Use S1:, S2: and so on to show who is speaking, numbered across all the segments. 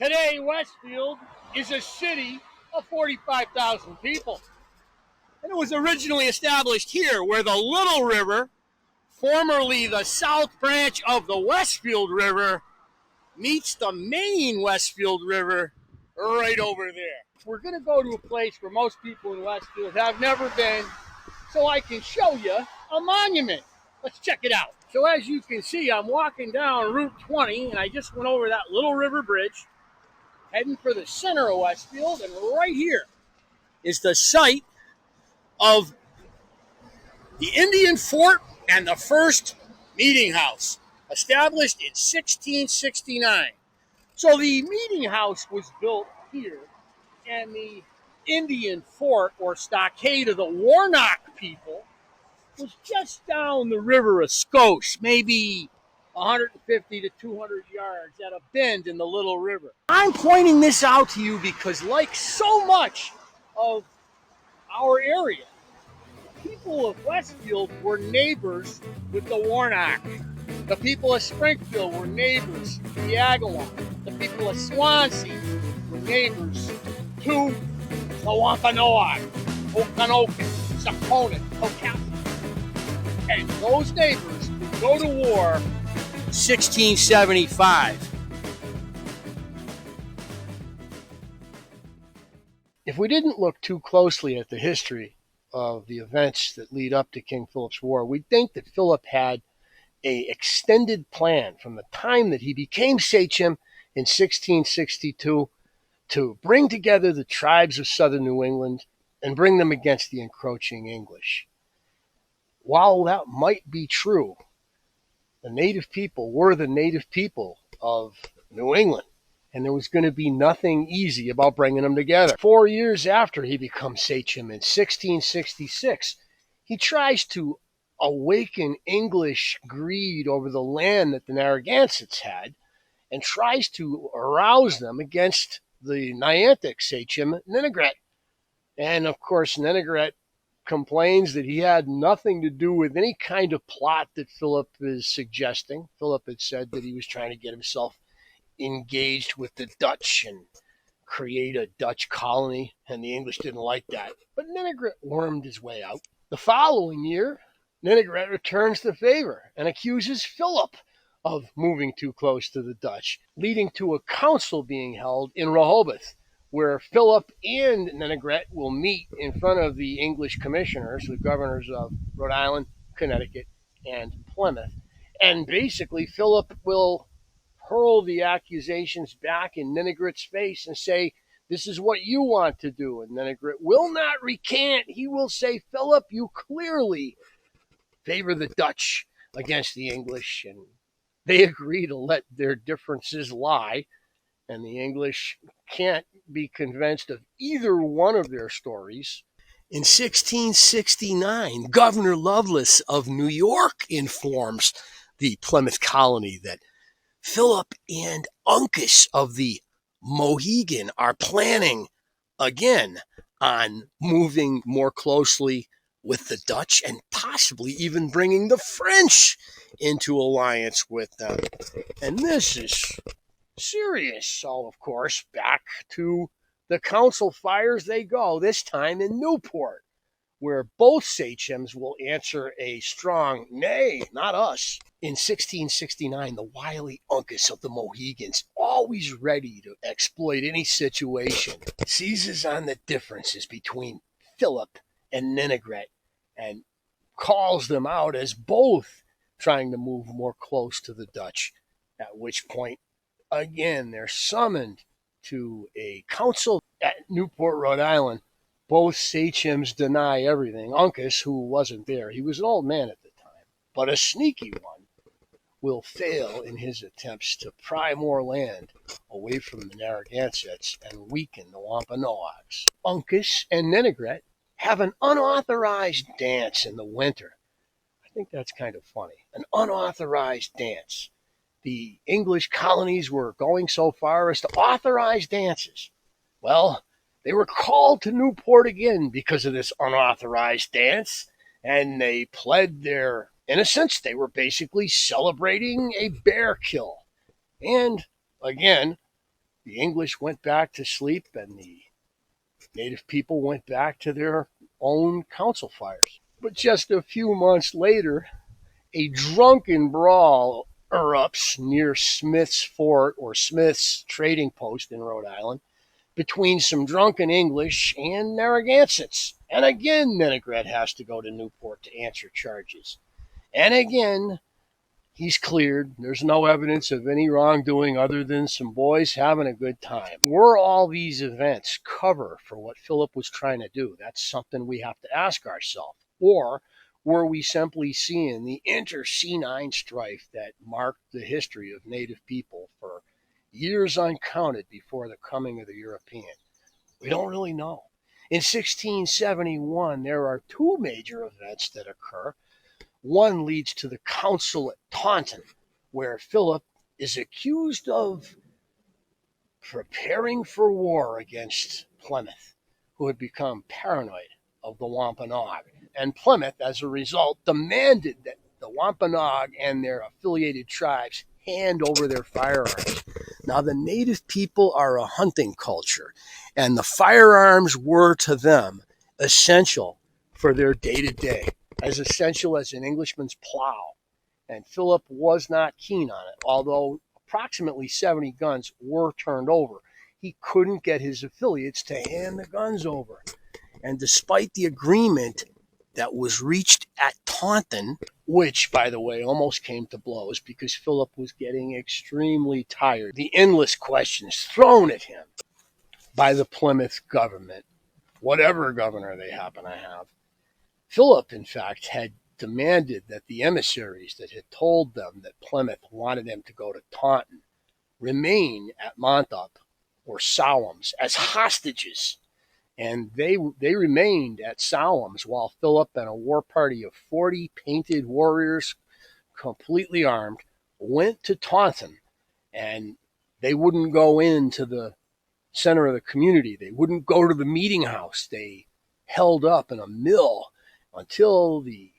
S1: Today, Westfield is a city of 45,000 people. And it was originally established here where the Little River, formerly the south branch of the Westfield River, meets the main Westfield River right over there. We're going to go to a place where most people in Westfield have never been, so I can show you a monument. Let's check it out. So as you can see, I'm walking down Route 20, and I just went over that Little River Bridge, heading for the center of Westfield, and right here is the site of the Indian Fort and the first meeting house, established in 1669. So the meeting house was built here, and the Indian Fort, or stockade of the Warnock people, was just down the river a skosh, maybe 150 to 200 yards at a bend in the Little River. I'm pointing this out to you because, like so much of our area, people of Westfield were neighbors with the Warnock. The people of Springfield were neighbors to the Agawam. The people of Swansea were neighbors to the Wampanoag, Okanogan, Sakonin, Okap. And those neighbors would go to war in 1675. If we didn't look too closely at the history of the events that lead up to King Philip's War, we'd think that Philip had an extended plan from the time that he became Sachem in 1662 to bring together the tribes of southern New England and bring them against the encroaching English. While that might be true, the native people were the native people of New England, and there was going to be nothing easy about bringing them together. 4 years after he becomes Sachem in 1666, he tries to awaken English greed over the land that the Narragansetts had and tries to arouse them against the Niantic Sachem, Ninigret. And of course, Ninigret complains that he had nothing to do with any kind of plot that Philip is suggesting. Philip had said that he was trying to get himself engaged with the Dutch and create a Dutch colony, and the English didn't like that. But Ninigret wormed his way out. The following year, Ninigret returns the favor and accuses Philip of moving too close to the Dutch, leading to a council being held in Rehoboth, where Philip and Ninigret will meet in front of the English commissioners, the governors of Rhode Island, Connecticut, and Plymouth. And basically, Philip will hurl the accusations back in Ninigret's face and say, this is what you want to do. And Ninigret will not recant. He will say, Philip, you clearly favor the Dutch against the English. And they agree to let their differences lie. And the English can't be convinced of either one of their stories. In 1669, Governor Lovelace of New York informs the Plymouth Colony that Philip and Uncas of the Mohegan are planning again on moving more closely with the Dutch and possibly even bringing the French into alliance with them. And this is serious. So, of course, back to the council fires they go, this time in Newport, where both sachems will answer a strong nay, not us. In 1669, the wily Uncas of the Mohegans, always ready to exploit any situation, seizes on the differences between Philip and Ninigret and calls them out as both trying to move more close to the Dutch, at which point, again, they're summoned to a council at Newport, Rhode Island. Both sachems deny everything. Uncas, who wasn't there, he was an old man at the time, but a sneaky one, will fail in his attempts to pry more land away from the Narragansetts and weaken the Wampanoags. Uncas and Ninigret have an unauthorized dance in the winter. I think that's kind of funny. An unauthorized dance. The English colonies were going so far as to authorize dances. Well, they were called to Newport again because of this unauthorized dance, and they pled their innocence. They were basically celebrating a bear kill. And, again, The English went back to sleep, and the native people went back to their own council fires. But just a few months later, a drunken brawl erupts near Smith's Fort, or Smith's trading post in Rhode Island, between some drunken English and Narragansetts. And again, Ninigret has to go to Newport to answer charges. And again, he's cleared. There's no evidence of any wrongdoing other than some boys having a good time. Were all these events cover for what Philip was trying to do? That's something we have to ask ourselves. Or were we simply seeing the inter-Senine strife that marked the history of native people for years uncounted before the coming of the European? We don't really know. In 1671, there are two major events that occur. One leads to the council at Taunton, where Philip is accused of preparing for war against Plymouth, who had become paranoid of the Wampanoag. And Plymouth, as a result, demanded that the Wampanoag and their affiliated tribes hand over their firearms. Now, the native people are a hunting culture, and the firearms were to them essential for their day-to-day, as essential as an Englishman's plow. And Philip was not keen on it. Although approximately 70 guns were turned over, he couldn't get his affiliates to hand the guns over. And despite the agreement that was reached at Taunton, which, by the way, almost came to blows because Philip was getting extremely tired, the endless questions thrown at him by the Plymouth government, whatever governor they happen to have, Philip, in fact, had demanded that the emissaries that had told them that Plymouth wanted them to go to Taunton remain at Montauk or Sowams as hostages. And they remained at Sowams while Philip and a war party of 40 painted warriors, completely armed, went to Taunton. And they wouldn't go into the center of the community. They wouldn't go to the meeting house. They held up in a mill until the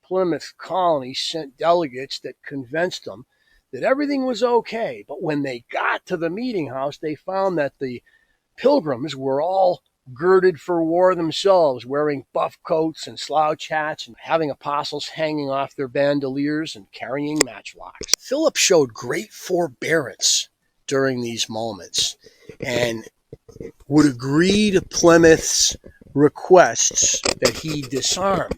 S1: Plymouth Colony sent delegates that convinced them that everything was okay. But when they got to the meeting house, they found that the pilgrims were all girded for war themselves, wearing buff coats and slouch hats and having apostles hanging off their bandoliers and carrying matchlocks. Philip showed great forbearance during these moments and would agree to Plymouth's requests that he disarm.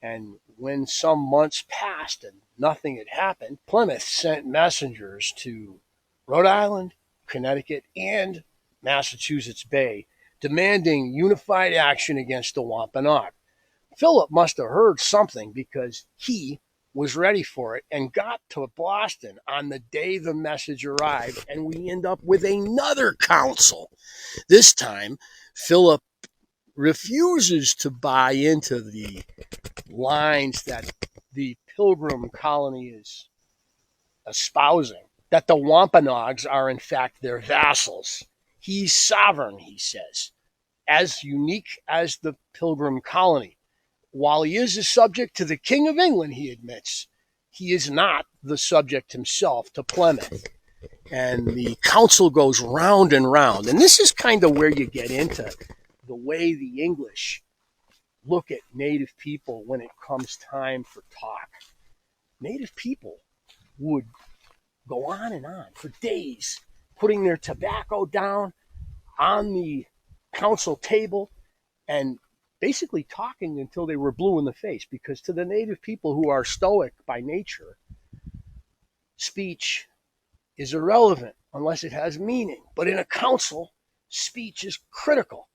S1: And when some months passed and nothing had happened, Plymouth sent messengers to Rhode Island, Connecticut, and Massachusetts Bay, demanding unified action against the Wampanoag. Philip must have heard something because he was ready for it and got to Boston on the day the message arrived, and we end up with another council. This time, Philip refuses to buy into the lines that the Pilgrim colony is espousing, that the Wampanoags are in fact their vassals. He's sovereign, he says, as unique as the Pilgrim colony. While he is a subject to the King of England, he admits, he is not the subject himself to Plymouth. And the council goes round and round. And this is kind of where you get into the way the English look at native people when it comes time for talk. Native people would go on and on for days, putting their tobacco down on the council table and basically talking until they were blue in the face, because to the native people who are stoic by nature, speech is irrelevant unless it has meaning. But in a council, speech is critical.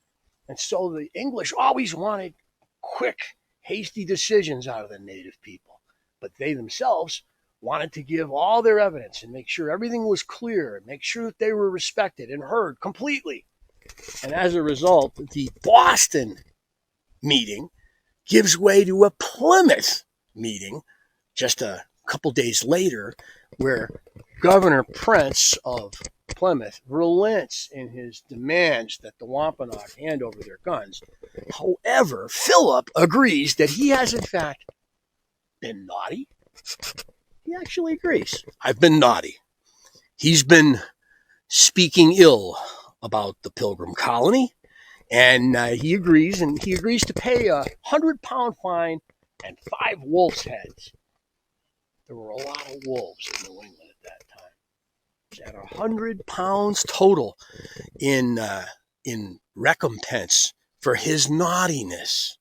S1: And so the English always wanted quick, hasty decisions out of the native people. But they themselves wanted to give all their evidence and make sure everything was clear and make sure that they were respected and heard completely. And as a result, the Boston meeting gives way to a Plymouth meeting just a couple days later, where Governor Prince of Plymouth relents in his demands that the Wampanoag hand over their guns. However, Philip agrees that he has in fact been naughty. He actually agrees. I've been naughty. He's been speaking ill about the Pilgrim colony. And he agrees to pay a 100-pound fine and 5 wolves' heads. There were a lot of wolves in New England at that time. He had 100 pounds total in recompense for his naughtiness.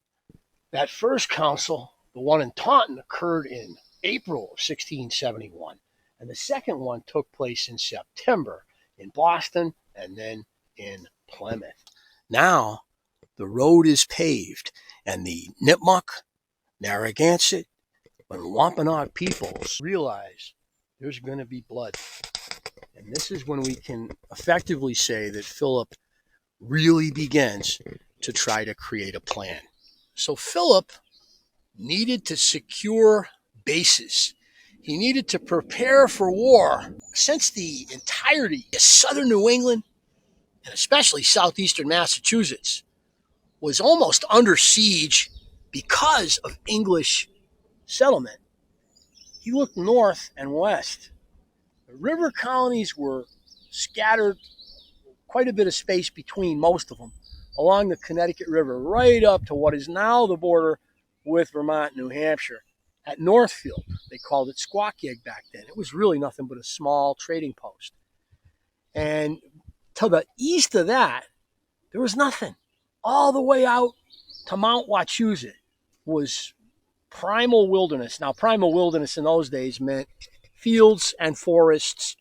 S1: That first council, the one in Taunton, occurred in April of 1671, and the second one took place in September in Boston and then in Plymouth. Now the road is paved, and the Nipmuck, Narragansett, and Wampanoag peoples realize there's going to be blood. And this is when we can effectively say that Philip really begins to try to create a plan. So Philip needed to secure bases. He needed to prepare for war. Since the entirety of southern New England, and especially southeastern Massachusetts, was almost under siege because of English settlement, he looked north and west. The river colonies were scattered quite a bit of space between most of them along the Connecticut River, right up to what is now the border with Vermont and New Hampshire. At Northfield, they called it Squawkyeg back then. It was really nothing but a small trading post. And to the east of that, there was nothing. All the way out to Mount Wachusett was primal wilderness. Now, primal wilderness in those days meant fields and forests,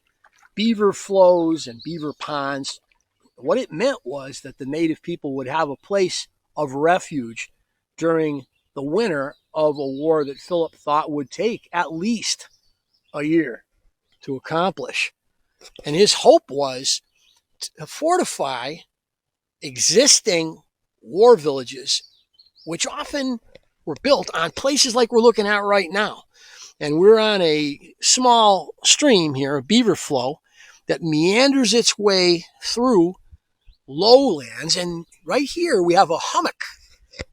S1: beaver flows and beaver ponds. What it meant was that the native people would have a place of refuge during the winter of a war that Philip thought would take at least a year to accomplish. And his hope was to fortify existing war villages, which often were built on places like we're looking at right now. And we're on a small stream here, a beaver flow, that meanders its way through lowlands. And right here we have a hummock.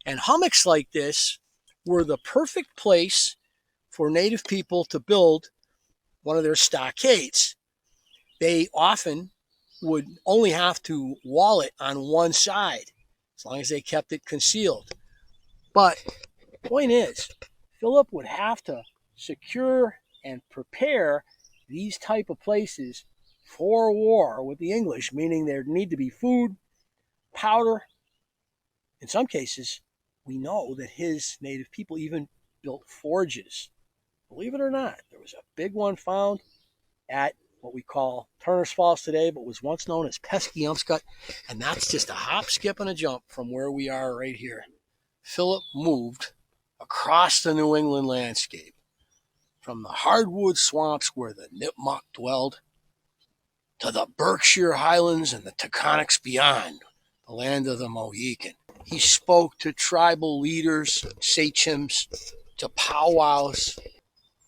S1: And hummocks like this were the perfect place for native people to build one of their stockades. They often would only have to wall it on one side, as long as they kept it concealed. But the point is, Philip would have to secure and prepare these type of places for war with the English, meaning there'd need to be food, powder. In some cases, we know that his native people even built forges. Believe it or not, there was a big one found at what we call Turner's Falls today, but was once known as Pesky-Umscut, and that's just a hop, skip, and a jump from where we are right here. Philip moved across the New England landscape, from the hardwood swamps where the Nipmuck dwelled, to the Berkshire Highlands and the Taconics beyond, the land of the Mohegan. He spoke to tribal leaders, sachems, to powwows.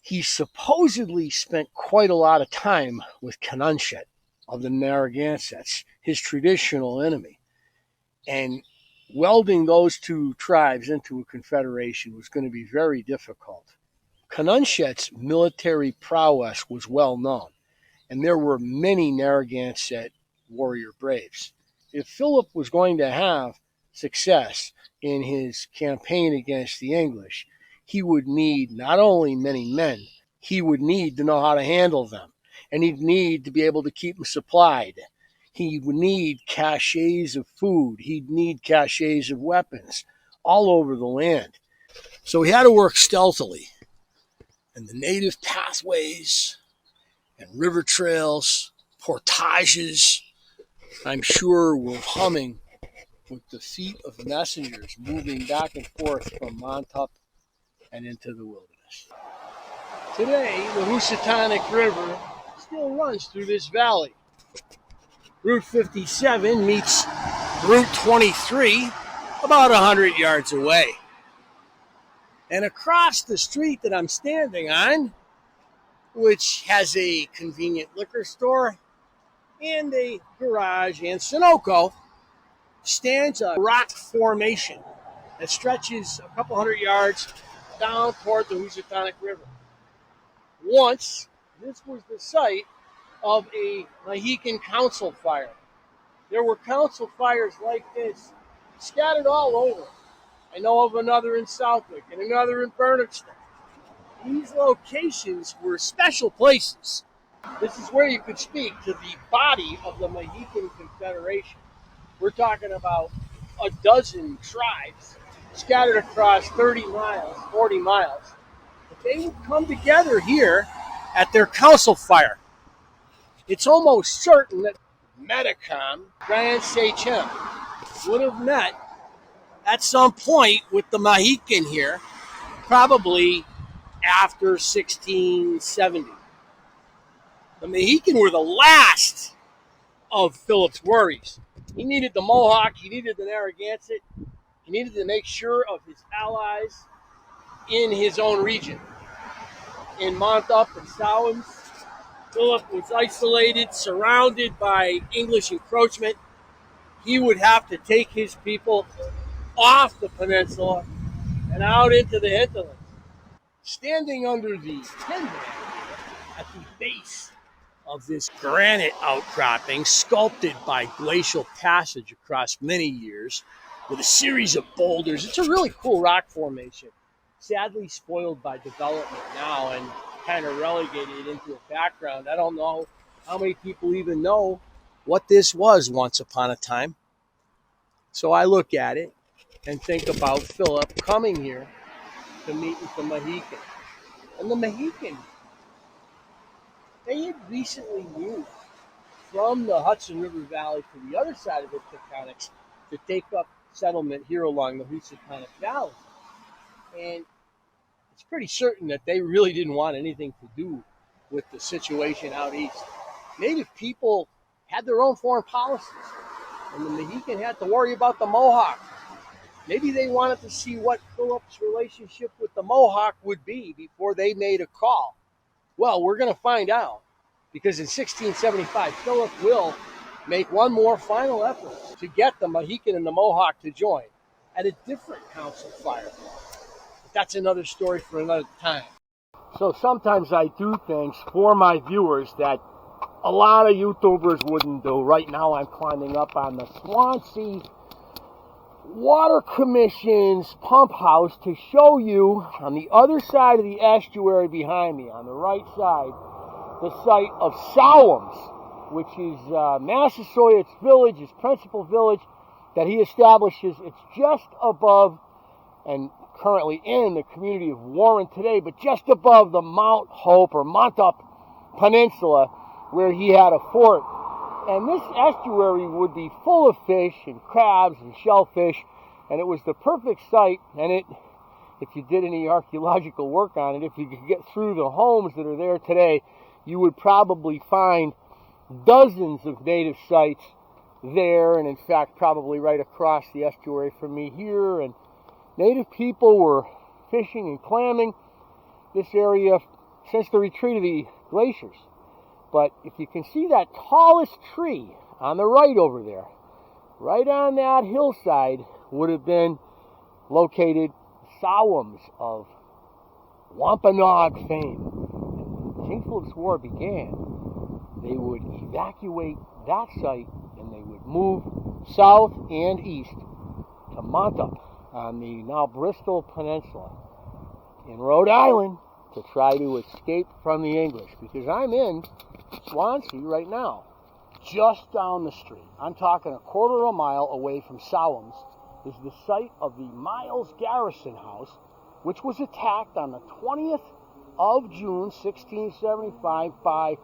S1: He supposedly spent quite a lot of time with Canunchett of the Narragansetts, his traditional enemy. And welding those two tribes into a confederation was going to be very difficult. Canunchett's military prowess was well known, and there were many Narragansett warrior braves. If Philip was going to have success in his campaign against the English, he would need not only many men, he would need to know how to handle them, and he'd need to be able to keep them supplied. He would need caches of food. He'd need caches of weapons all over the land. So he had to work stealthily. And the native pathways and river trails, portages, I'm sure were humming with the feet of messengers moving back and forth from Montauk and into the wilderness. Today, the Housatonic River still runs through this valley. Route 57 meets Route 23 about 100 yards away. And across the street that I'm standing on, which has a convenient liquor store and a garage and Sunoco, stands a rock formation that stretches a couple hundred yards down toward the Housatonic River. Once, this was the site of a Mohegan council fire. There were council fires like this scattered all over. I know of another in Southwick and another in Bernardston. These locations were special places. This is where you could speak to the body of the Mohegan Confederation. We're talking about a dozen tribes scattered across 30 miles, 40 miles. But they would come together here at their council fire. It's almost certain that Metacom, Grand Sachem, would have met at some point with the Mahikin here, probably after 1670. The Mahikin were the last of Philip's worries. He needed the Mohawk, he needed the Narragansett, he needed to make sure of his allies in his own region. In Montup and Sowams, Philip was isolated, surrounded by English encroachment. He would have to take his people off the peninsula and out into the hinterlands. Standing under the tender at the base of this granite outcropping, sculpted by glacial passage across many years, with a series of boulders. It's a really cool rock formation, sadly spoiled by development now and kind of relegated into a background. I don't know how many people even know what this was once upon a time. So I look at it and think about Philip coming here to meet with the Mahikin. And the Mahikin, they had recently moved from the Hudson River Valley to the other side of the Tectonics to take up settlement here along the Housatonic Valley. And it's pretty certain that they really didn't want anything to do with the situation out east. Native people had their own foreign policies, and the Mahikin had to worry about the Mohawk. Maybe they wanted to see what Philip's relationship with the Mohawk would be before they made a call. Well, we're going to find out, because in 1675, Philip will make one more final effort to get the Mahikin and the Mohawk to join at a different council fire. But that's another story for another time. So sometimes I do things for my viewers that a lot of YouTubers wouldn't do. Right now I'm climbing up on the Swansea Water Commission's pump house to show you on the other side of the estuary behind me, on the right side, the site of Sowams, which is Massasoit's village, his principal village that he establishes. It's just above and currently in the community of Warren today, but just above the Mount Hope or Montup Peninsula where he had a fort. And this estuary would be full of fish and crabs and shellfish, and it was the perfect site. And if you did any archaeological work on it, if you could get through the homes that are there today, you would probably find dozens of native sites there, and in fact probably right across the estuary from me here. And native people were fishing and clamming this area since the retreat of the glaciers. But if you can see that tallest tree on the right over there, right on that hillside would have been located Sowams of Wampanoag fame. When King Philip's War began, they would evacuate that site and they would move south and east to Montup on the now Bristol Peninsula in Rhode Island to try to escape from the English, because I'm in Swansea right now, just down the street. I'm talking a quarter of a mile away from Sowams is the site of the Miles Garrison House, which was attacked on the 20th of June, 1675 by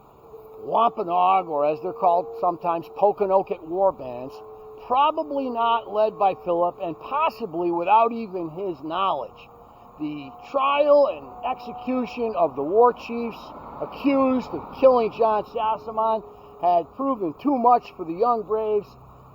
S1: Wampanoag, or as they're called sometimes, Pokanoket war bands, probably not led by Philip and possibly without even his knowledge. The trial and execution of the war chiefs accused of killing John Sassamon had proven too much for the young braves,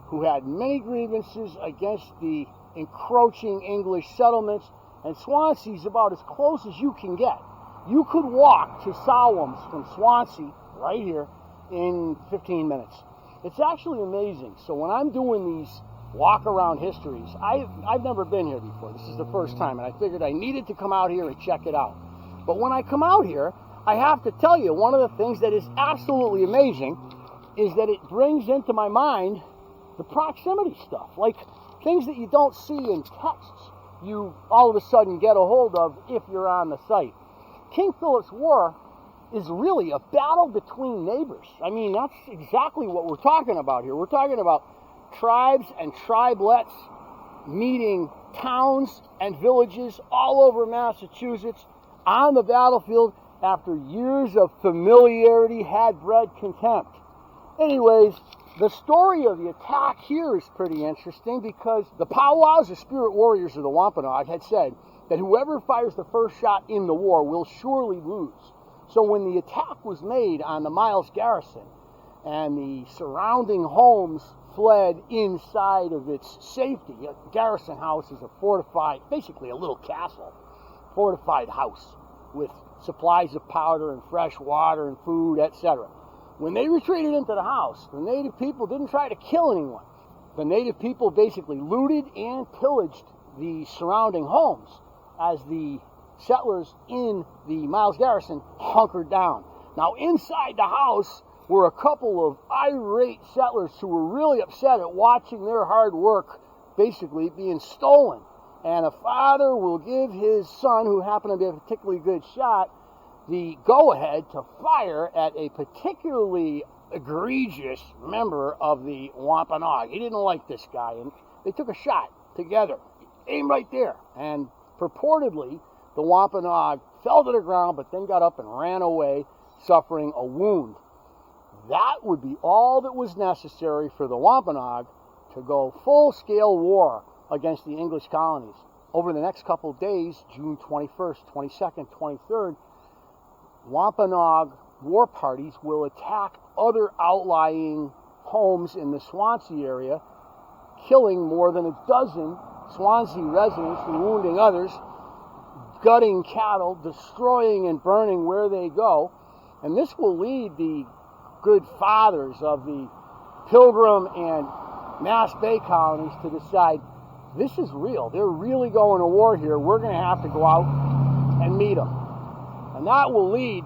S1: who had many grievances against the encroaching English settlements, and Swansea's about as close as you can get. You could walk to Sowams from Swansea, right here, in 15 minutes. It's actually amazing. So when I'm doing these walk-around histories, I've never been here before. This is the first time, and I figured I needed to come out here and check it out. But when I come out here,
S2: I have to tell you, one of the things that is absolutely amazing is that it brings into my mind the proximity stuff, like things that you don't see in texts, you all of a sudden get a hold of if you're on the site. King Philip's War is really a battle between neighbors. I mean, that's exactly what we're talking about here. We're talking about tribes and tribelets meeting towns and villages all over Massachusetts on the battlefield after years of familiarity had bred contempt. Anyways, the story of the attack here is pretty interesting because the powwows, the spirit warriors of the Wampanoag, had said that whoever fires the first shot in the war will surely lose. So when the attack was made on the Miles garrison and the surrounding homes fled inside of its safety, a garrison house is a fortified, basically a little castle, fortified house with supplies of powder and fresh water and food, etc. When they retreated into the house, the native people didn't try to kill anyone. The native people basically looted and pillaged the surrounding homes as the settlers in the Miles garrison hunkered down. Now, inside the house were a couple of irate settlers who were really upset at watching their hard work basically being stolen. And a father will give his son, who happened to be a particularly good shot, the go-ahead to fire at a particularly egregious member of the Wampanoag. He didn't like this guy, and they took a shot together, aimed right there, and purportedly the Wampanoag fell to the ground, but then got up and ran away, suffering a wound. That would be all that was necessary for the Wampanoag to go full-scale war against the English colonies. Over the next couple of days, June 21st, 22nd, 23rd, Wampanoag war parties will attack other outlying homes in the Swansea area, killing more than a dozen Swansea residents and wounding others, gutting cattle, destroying and burning where they go. And this will lead the good fathers of the Pilgrim and Mass Bay colonies to decide, this is real. They're really going to war here. We're going to have to go out and meet them. And that will lead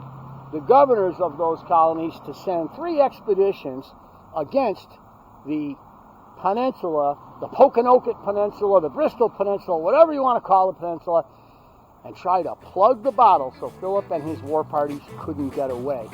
S2: the governors of those colonies to send 3 expeditions against the peninsula, the Pokanoket Peninsula, the Bristol Peninsula, whatever you want to call the peninsula, and try to plug the bottle so Philip and his war parties couldn't get away.